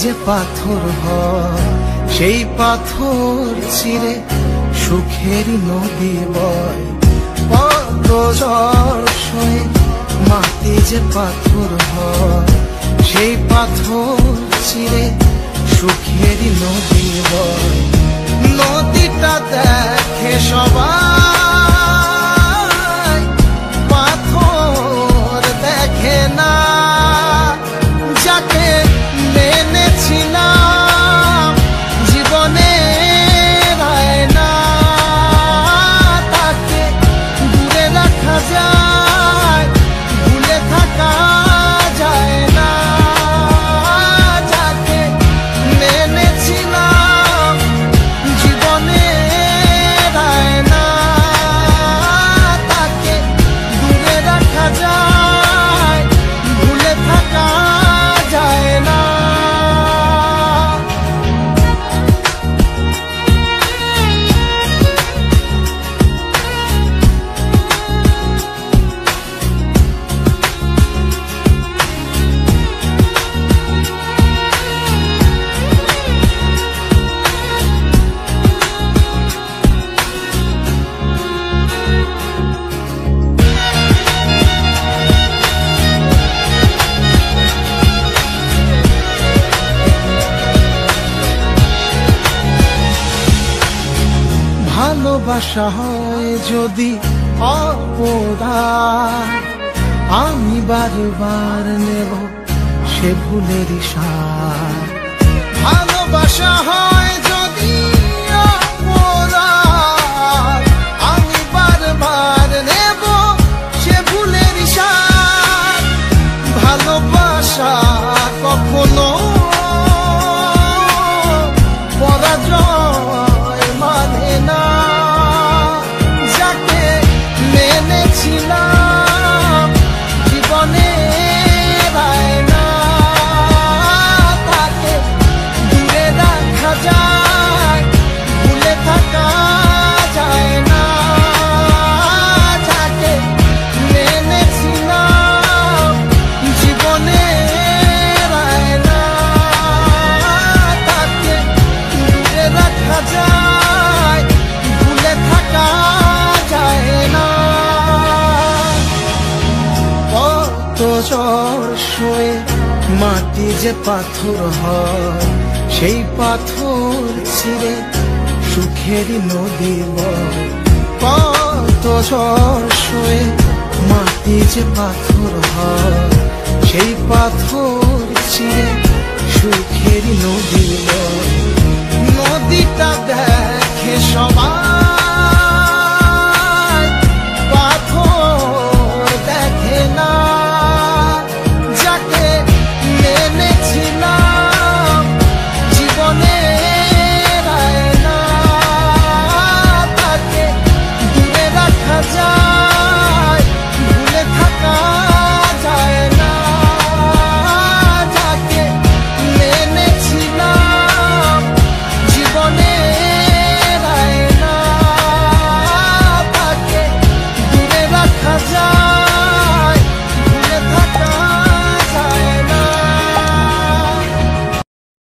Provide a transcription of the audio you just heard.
যে পাথর হয় সেই পাথর চিরে সুখের নদী বয়। কত ঝড় সয়ে মাটি যে পাথর হয় সেই পাথর চিরে সুখের নদী বয়। নদীটা দেখে সবাই, পাথর দেখে না। যাকে মেনেছিলাম জীবনে না, তাকে দূরে রাখা যায়, ভুলে থাকা যায় না। যাকে মেনেছিলাম জীবনে না, তাকে দূরে রাখা যায়, ভুলে থাকা যায় না। ভালোবাসা হয় যদি অপরাধ, আমি বারবার নেব সে ভুলের সাথ। ভালোবাসা হয় যদি অপরাধ, আমি বারবার নেব সে ভুলের সাথ। ভালোবাসা কখনো পরাজয় মানে না। যাকে মেনেছিলাম জীবনে না, তাকে দূরে রাখা যায়, ভুলে থাকা যায় না। যাকে মেনেছিলাম জীবনে না, তাকে দূরে রাখা যায়, ভুলে থাকা যায় না। কত ঝড় সয়ে মাটি যে পাথর হয় সেই পাথর ছিঁড়ে সুখের নদী বয়। কত ঝড় সয়ে মাটি যে পাথর হয় সেই পাথর ছিঁড়ে সুখের নদী বয়।